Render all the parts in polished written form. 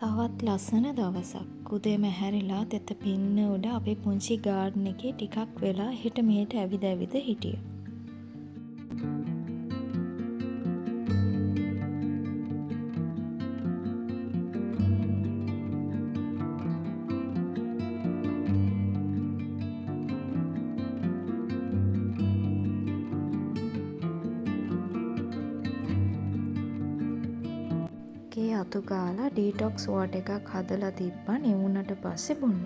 තවත් ලස්සන දවසක්. උදේම ඇහැරිලා තෙත පින්න උඩ අපේ පුංචි ගාඩන් එකේ ටිකක් වෙලා එහෙට මෙහෙට ඇවිද ඇවිද හිටියා. ගේ අතු ගාලා ඩීටොක්ස් වෝටර් එකක් හදලා තිබ්බා නිවුනට පස්සේ බොන්න.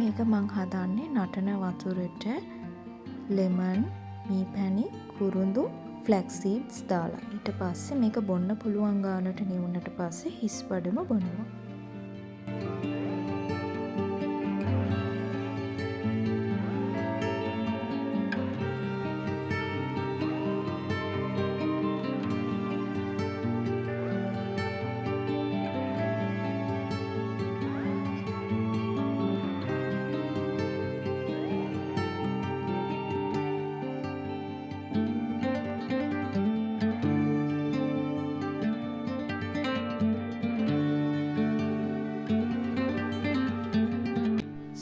මේක මං හදන්නේ නටන වතුරට ලෙමන්, මී පැණි, කුරුඳු, ෆ්ලැක්ස් සීඩ්ස් දාලා. ඊට පස්සේ මේක බොන්න පුළුවන් ගානට නිවුනට පස්සේ හිස් බඩම බොනවා.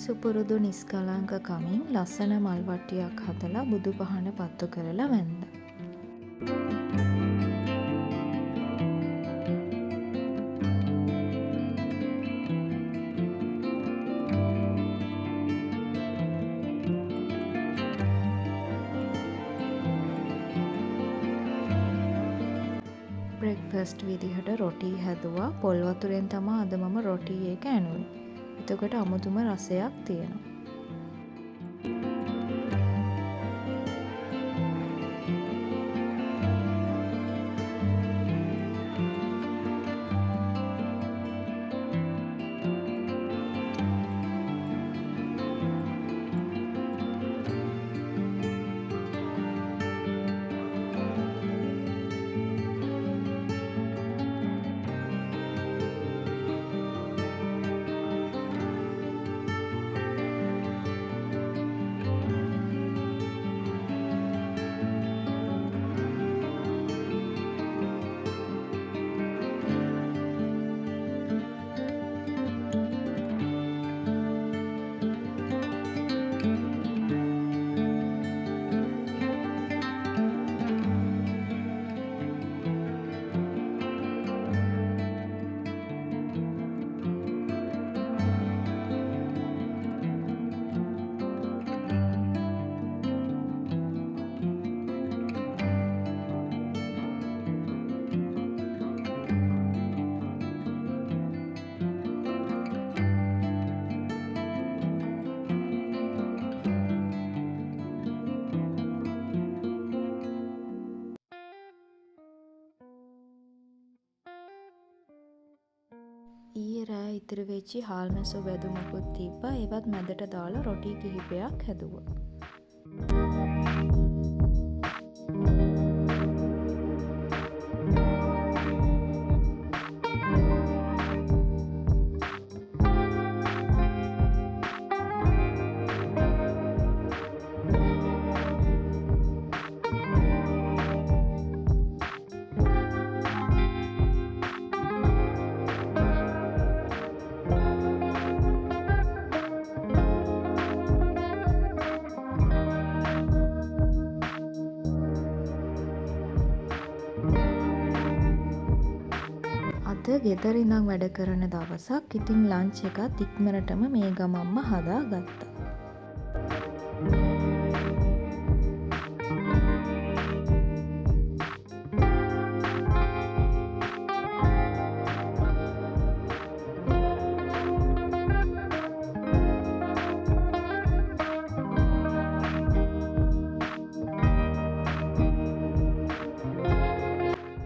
සුපුරුදු නිස්කලංක කමින් ලස්සන මල් වට්ටියක් හදලා බුදු පහන පත්තු කරලා වැන්දා. බ්‍රෙක්ෆාස්ට් විදිහට රොටි හැදුවා. පොල් වතුරෙන් තමයි අද මම රොටි එක ඇනුවේ. එතකොට අමුතුම රසයක් තියෙනවා. ඊයේ රෑ ඉතිරි වෙච්චි හාල් මැස්සෝ වැදුමකුත් තිබ්බා. ඒවත් මැදට දාලා රොටි කිහිපයක් හැදුවා. අද ගෙදර ඉඳන් වැඩ කරන දවසක්. ඉතින් ලන්ච් එකත් ඉක්මනටම මේ ගමම්ම හදා ගත්තා.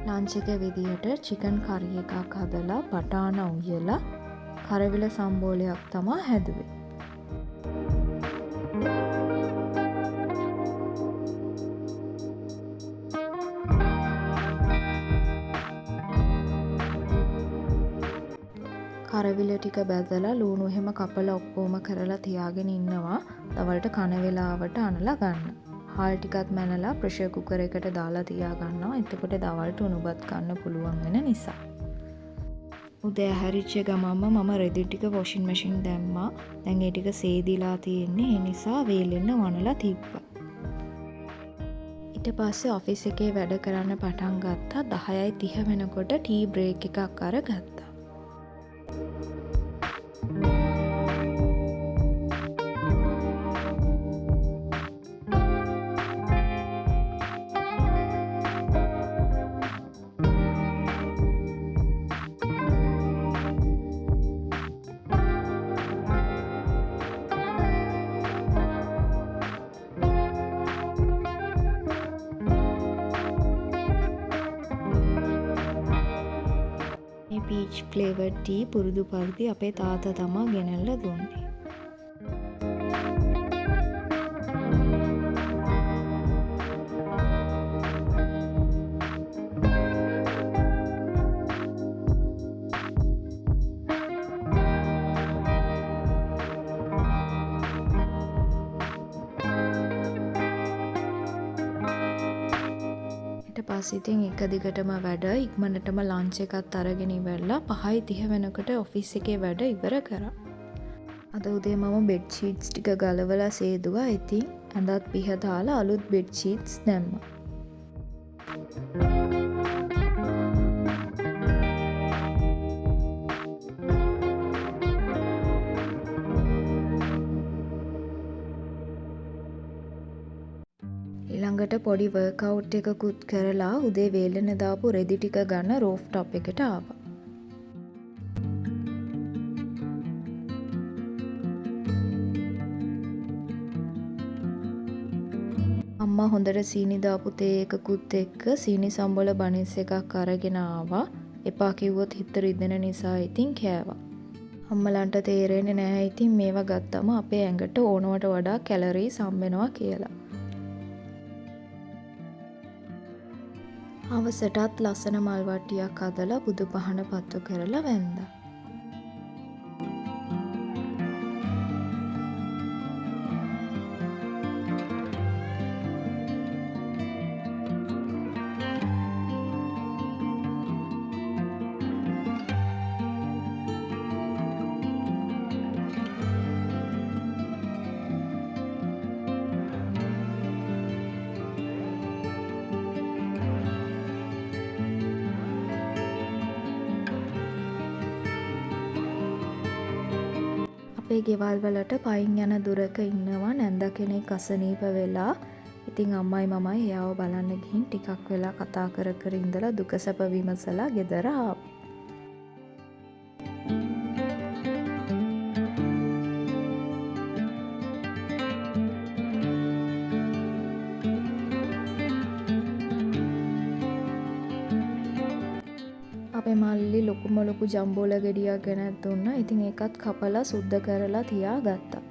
ලන්ච් එක විදිහට චිකන් කරි එකක් හදලා බටාන උයලා කරවිල සම්බෝලයක් තමා හැදුවේ. කරවිල ටික බැදලා ලුණු එහෙම කපලා ඔක්කොම කරලා තියාගෙන ඉන්නවා. දවල්ට කන වෙලාවට අනලා ගන්න. හාල් ටිකත් මැනලා ප්‍රෙෂර් කුකර් එකට දාලා තියා ගන්නවා. එතකොට දවල්ට උණුබත් ගන්න පුළුවන් වෙන නිසා. උදේ හැරිච්ච ගමන්ම මම රෙදි ටික වොෂින් මැෂින් දැම්මා. දැන් ඒ ටික සේදිලා තියෙන්නේ. ඒ නිසා වේලෙන්න වනලා තිබ්බා. ඊට පස්සේ ඔෆිස් එකේ වැඩ කරන්න පටන් ගත්තා. 10:30 වෙනකොට ටී බ්‍රේක් එකක් අරගත්තා. පීච් ෆ්ලේවර් ටී පුරුදු පරිදි අපේ තාත්තා තමා ගෙනල්ලා දුන්නේ. පස්සේ ඉතින් එක දිගටම වැඩ ඉක්මනටම ලන්ච් එකත් අරගෙන ඉවරලා 5:30 වෙනකොට ඔෆිස් එකේ වැඩ ඉවර කරා. අද උදේ මම බෙඩ් ෂීට්ස් ටික ගලවලා සේදුවා. ඉතින් ඇඳත් පිහ දාලා අලුත් බෙඩ් ෂීට්ස් දැම්මා. ඊළඟට පොඩි වර්ක්අවුට් එකකුත් කරලා උදේ වේලෙන දාපු රෙදි ටික ගන්න රූෆ් টොප් එකට ආවා. අම්මා හොඳට සීනි දාපු තේ එකකුත් එක්ක සීනි සම්බොල බනිස් එකක් අරගෙන ආවා. එපා කිව්වොත් හිත රිදෙන නිසා ඉතින් කෑවා. අම්මලන්ට තේරෙන්නේ නැහැ ඉතින් මේවා ගත්තම අපේ ඇඟට ඕනවට වඩා කැලරීස් හම්බෙනවා කියලා. අවසටත් ලස්සන මල් වට්ටියක් හදලා බුදු පහන පත්තු කරලා වැන්දා. අපේ ගෙවල් වලට පයින් යන දුරක ඉන්නවා නැන්ද කෙනෙක් අසනීප වෙලා. ඉතින් අම්මයි මමයි එයාව බලන්න ගිහින් ටිකක් වෙලා කතා කර කර ඉඳලා දුක සැප විමසලා ගෙදර ආවා. අපේ මල්ලි ලොකුම ලොකු ජම්බෝල ගෙඩියක් ගෙනත් දුන්නා. ඉතින් ඒකත් කපලා සුද්ධ කරලා තියාගත්තා.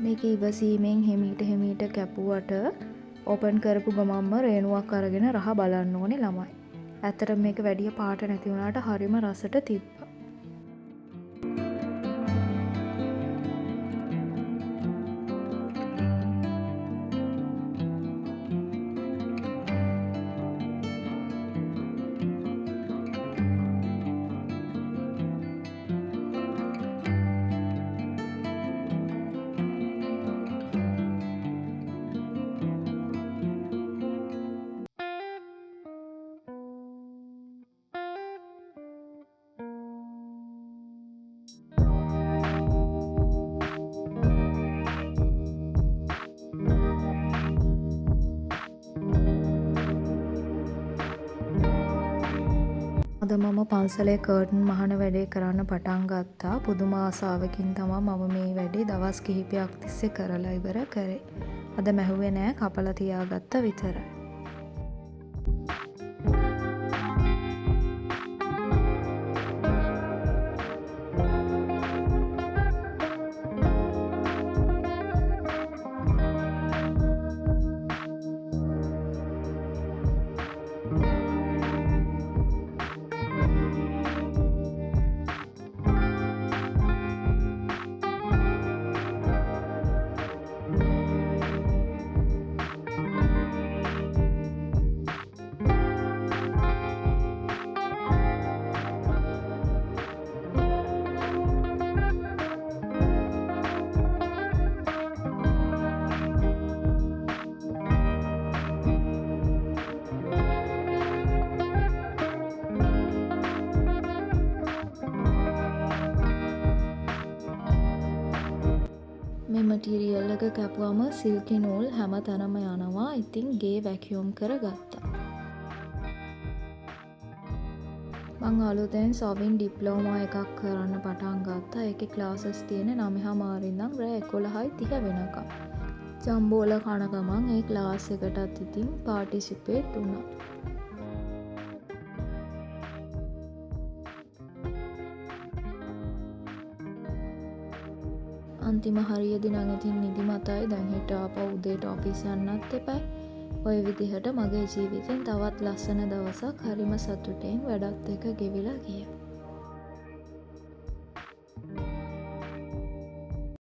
මේක ඉවසීමෙන් හෙමීට කැපුවට ඕපන් කරපු ගමන්ම රේණුවක් අරගෙන රහ බලන්න ඕනේ ළමයි. ඇත්තට මේක වැඩිය පාට නැති වුණාට හරිම රසට තිබ්බා. අද මම පන්සලේ කර්ටන් මහන වැඩේ කරන්න පටන් ගත්තා. පුදුම ආසාවකින් තමයි මම මේ වැඩේ දවස් කිහිපයක් තිස්සේ කරලා ඉවර කරේ. අද මැහුවේ නෑ, කපලා තියාගත්ත විතරයි. මේ මටීරියල් එක කැපුවම සිල්කි නූල් හැම තැනම යනවා. ඉතින් ගේ වැකියුම් කරගත්තා. මං අලුතෙන් සොවින් ඩිප්ලෝමා එකක් කරන්න පටන් ගත්තා. ඒකේ ක්ලාසස් තියෙන 9:00 ඉඳන් රෑ 11:30 වෙනකම්. ජම්බෝල කන ගමන් ඒ ක්ලාස් එකටත් ඉතින් පාටිසිපේට් වුණා. අන්තිම හරියදී නම් ඉතින් නිදිමතයි. දැන් හෙට ආපහු උදේට ඔෆිස් යන්නත් එපයි. ඔය විදිහට මගේ ජීවිතෙන් තවත් ලස්සන දවසක් හරිම සතුටින් වැඩත් එක ගෙවිලා ගියා.